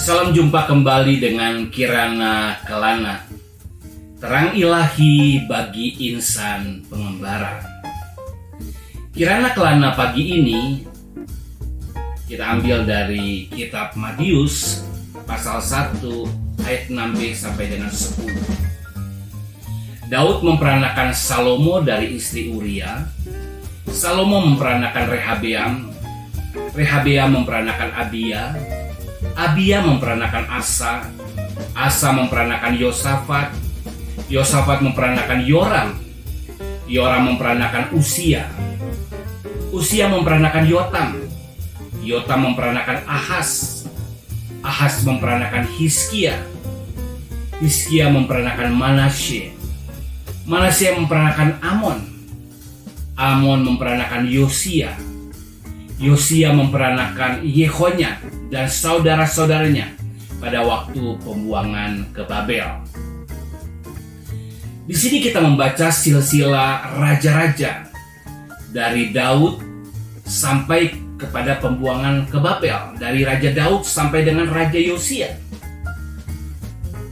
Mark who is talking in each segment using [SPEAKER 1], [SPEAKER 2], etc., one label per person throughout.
[SPEAKER 1] Salam jumpa kembali dengan Kirana Kelana, terang ilahi bagi insan pengembara. Kirana Kelana pagi ini kita ambil dari kitab Matius pasal 1 ayat 6b sampai dengan 10. Daud memperanakan Salomo dari istri Uria, Salomo memperanakan Rehabeam, Rehabeam memperanakan Abia, Abia memperanakan Asa, Asa memperanakan Yosafat, Yosafat memperanakan Yoram, Yoram memperanakan Usia, Usia memperanakan Yotam, Yotam memperanakan Ahas, Ahas memperanakan Hizkia, Hizkia memperanakan Manasye, Manasye memperanakan Amon, Amon memperanakan Yosia, Yosia memperanakan Yehonya dan saudara-saudaranya pada waktu pembuangan ke Babel. Di sini kita membaca silsilah raja-raja dari Daud sampai kepada pembuangan ke Babel, dari Raja Daud sampai dengan Raja Yosia.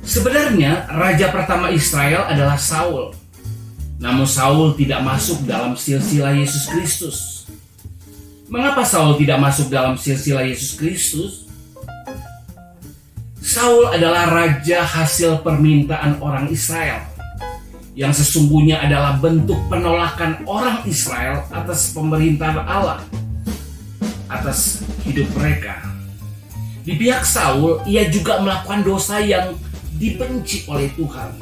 [SPEAKER 1] Sebenarnya raja pertama Israel adalah Saul. Namun Saul tidak masuk dalam silsilah Yesus Kristus. Mengapa Saul tidak masuk dalam silsilah Yesus Kristus? Saul adalah raja hasil permintaan orang Israel, yang sesungguhnya adalah bentuk penolakan orang Israel atas pemerintahan Allah, atas hidup mereka. Di pihak Saul, ia juga melakukan dosa yang dibenci oleh Tuhan.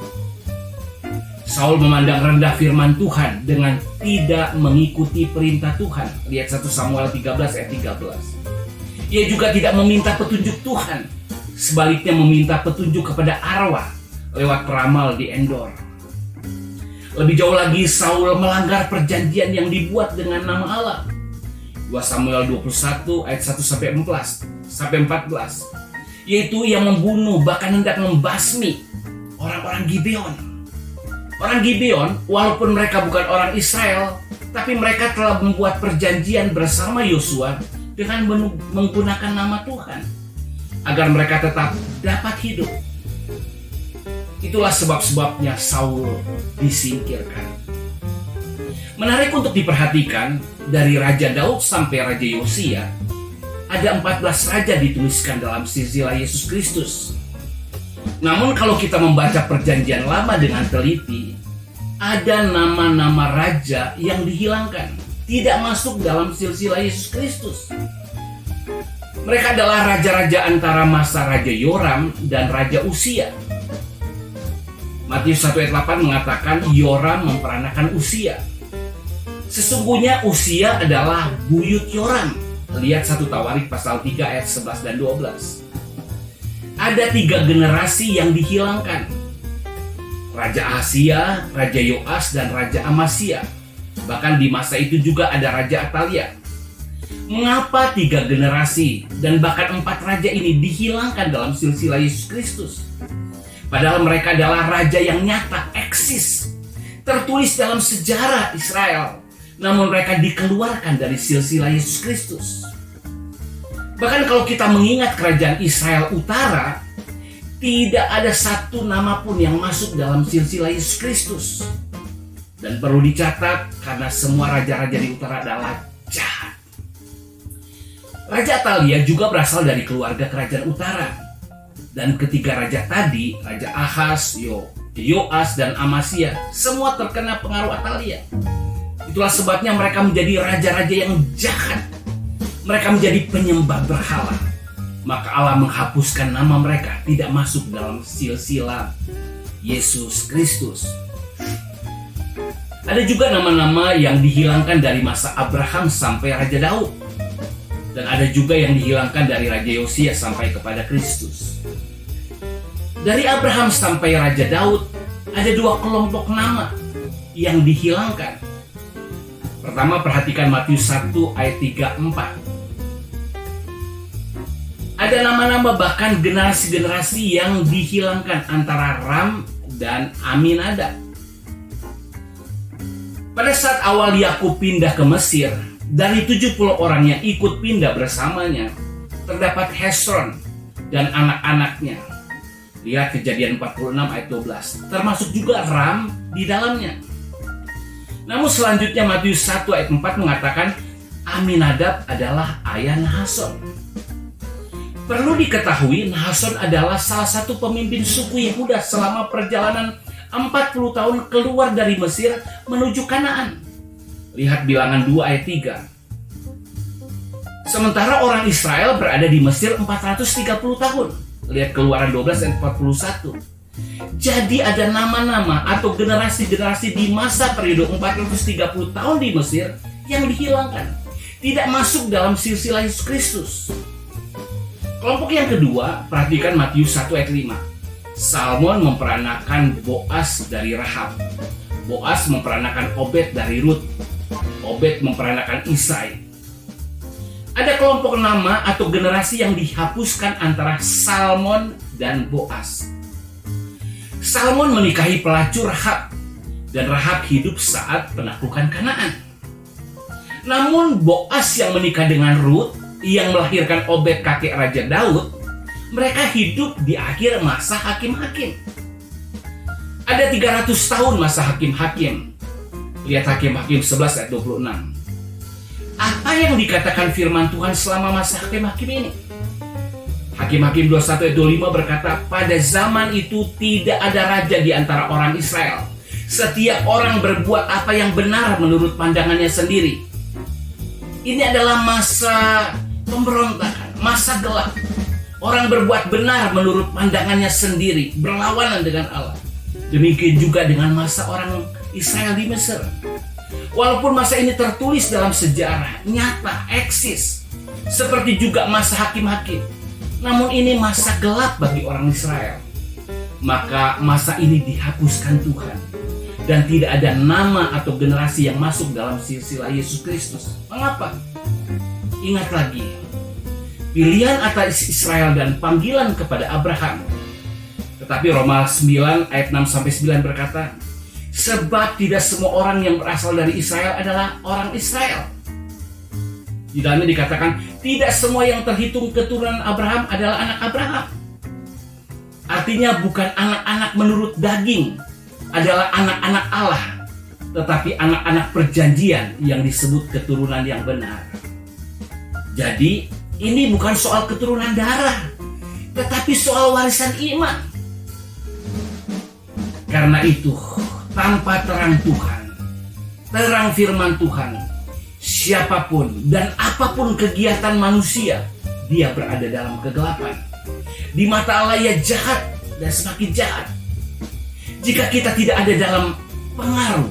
[SPEAKER 1] Saul memandang rendah firman Tuhan dengan tidak mengikuti perintah Tuhan. Lihat 1 Samuel 13 ayat 13. Ia juga tidak meminta petunjuk Tuhan. Sebaliknya meminta petunjuk kepada arwah lewat peramal di Endor. Lebih jauh lagi, Saul melanggar perjanjian yang dibuat dengan nama Allah. 2 Samuel 21 ayat 1 sampai 14. Yaitu ia membunuh, bahkan hendak membasmi orang-orang Gibeon. Orang Gibeon, walaupun mereka bukan orang Israel, tapi mereka telah membuat perjanjian bersama Yosua dengan menggunakan nama Tuhan, agar mereka tetap dapat hidup. Itulah sebab-sebabnya Saul disingkirkan. Menarik untuk diperhatikan, dari Raja Daud sampai Raja Yosia, ada 14 raja dituliskan dalam silsilah Yesus Kristus. Namun kalau kita membaca perjanjian lama dengan teliti, ada nama-nama raja yang dihilangkan, tidak masuk dalam silsilah Yesus Kristus. Mereka adalah raja-raja antara masa Raja Yoram dan Raja Usia. Matius 1 ayat 8 mengatakan Yoram memperanakan Usia. Sesungguhnya Usia adalah buyut Yoram. Lihat 1 Tawarik pasal 3 ayat 11 dan 12. Ada 3 generasi yang dihilangkan. Raja Ahasia, Raja Yoas, dan Raja Amasya. Bahkan di masa itu juga ada Raja Atalia. Mengapa 3 generasi dan bahkan 4 raja ini dihilangkan dalam silsilah Yesus Kristus? Padahal mereka adalah raja yang nyata, eksis, tertulis dalam sejarah Israel. Namun mereka dikeluarkan dari silsilah Yesus Kristus. Bahkan kalau kita mengingat kerajaan Israel Utara, tidak ada satu nama pun yang masuk dalam silsilah Yesus Kristus. Dan perlu dicatat, karena semua raja-raja di utara adalah jahat. Raja Atalia juga berasal dari keluarga kerajaan utara. Dan ketiga raja tadi, Raja Ahas, Yoas, dan Amasya, semua terkena pengaruh Atalia. Itulah sebabnya mereka menjadi raja-raja yang jahat. Mereka menjadi penyembah berhala. Maka Allah menghapuskan nama mereka, tidak masuk dalam silsilah Yesus Kristus. Ada juga nama-nama yang dihilangkan dari masa Abraham sampai Raja Daud. Dan ada juga yang dihilangkan dari Raja Yosia sampai kepada Kristus. Dari Abraham sampai Raja Daud, ada 2 kelompok nama yang dihilangkan. Pertama, perhatikan Matius 1 ayat 3-4. Ada nama-nama bahkan generasi-generasi yang dihilangkan antara Ram dan Aminadab. Pada saat awal Yakub pindah ke Mesir, dari 70 orang yang ikut pindah bersamanya, terdapat Hesron, dan anak-anaknya. Lihat Kejadian 46 ayat 12. Termasuk juga Ram di dalamnya. Namun selanjutnya Matius 1 ayat 4 mengatakan Aminadab adalah ayah Nahason. Perlu diketahui Nahason adalah salah satu pemimpin suku Yehuda selama perjalanan 40 tahun keluar dari Mesir menuju Kanaan. Lihat Bilangan 2 ayat 3. Sementara orang Israel berada di Mesir 430 tahun. Lihat Keluaran 12 ayat 41. Jadi ada nama-nama atau generasi-generasi di masa periode 430 tahun di Mesir yang dihilangkan, tidak masuk dalam silsilah Yesus Kristus. Kelompok yang kedua, perhatikan Matius 1 ayat 5. Salmon memperanakan Boas dari Rahab. Boas memperanakan Obed dari Rut. Obed memperanakan Isai. Ada kelompok nama atau generasi yang dihapuskan antara Salmon dan Boas. Salmon menikahi pelacur Rahab, dan Rahab hidup saat penaklukan Kanaan. Namun Boas yang menikah dengan Rut, yang melahirkan Obed kakek Raja Daud, mereka hidup di akhir masa hakim-hakim. Ada 300 tahun masa hakim-hakim. Lihat Hakim-hakim 11 ayat 26. Apa yang dikatakan firman Tuhan selama masa hakim-hakim ini? Hakim-hakim 21 ayat 25 berkata, pada zaman itu tidak ada raja di antara orang Israel. Setiap orang berbuat apa yang benar menurut pandangannya sendiri. Ini adalah masa pemberontakan, masa gelap. Orang berbuat benar menurut pandangannya sendiri, berlawanan dengan Allah. Demikian juga dengan masa orang Israel di Mesir. Walaupun masa ini tertulis dalam sejarah, nyata, eksis, seperti juga masa hakim-hakim, namun ini masa gelap bagi orang Israel. Maka masa ini dihapuskan Tuhan, dan tidak ada nama atau generasi yang masuk dalam silsilah Yesus Kristus. Mengapa? Ingat lagi, pilihan atas Israel dan panggilan kepada Abraham. Tetapi Roma 9 ayat 6-9 berkata, sebab tidak semua orang yang berasal dari Israel adalah orang Israel. Di dalamnya dikatakan, tidak semua yang terhitung keturunan Abraham adalah anak Abraham. Artinya bukan anak-anak menurut daging, adalah anak-anak Allah, tetapi anak-anak perjanjian yang disebut keturunan yang benar. Jadi, ini bukan soal keturunan darah, tetapi soal warisan iman. Karena itu, tanpa terang Tuhan, terang firman Tuhan, siapapun dan apapun kegiatan manusia, dia berada dalam kegelapan. Di mata Allah ia jahat dan semakin jahat. Jika kita tidak ada dalam pengaruh,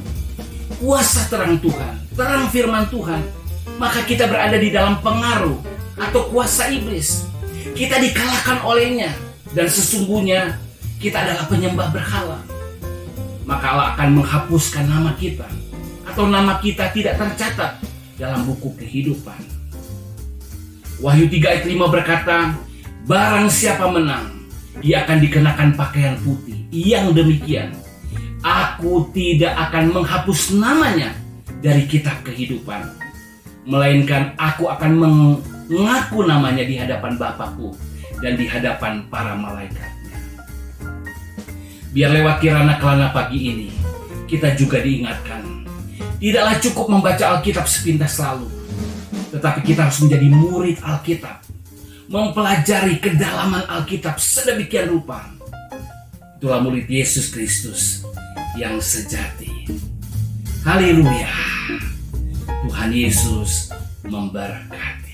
[SPEAKER 1] kuasa terang Tuhan, terang firman Tuhan, maka kita berada di dalam pengaruh atau kuasa iblis. Kita dikalahkan olehnya, dan sesungguhnya kita adalah penyembah berhala. Maka Allah akan menghapuskan nama kita, atau nama kita tidak tercatat dalam buku kehidupan. Wahyu 3 ayat 5 berkata, barang siapa menang, ia akan dikenakan pakaian putih. Yang demikian, aku tidak akan menghapus namanya dari kitab kehidupan, melainkan aku akan mengaku namanya di hadapan Bapakku dan di hadapan para malaikatnya. Biar lewat kirana kelana pagi ini, kita juga diingatkan, tidaklah cukup membaca Alkitab sepintas lalu, tetapi kita harus menjadi murid Alkitab, mempelajari kedalaman Alkitab sedemikian rupa. Itulah murid Yesus Kristus yang sejati. Haleluya. Tuhan Yesus memberkati.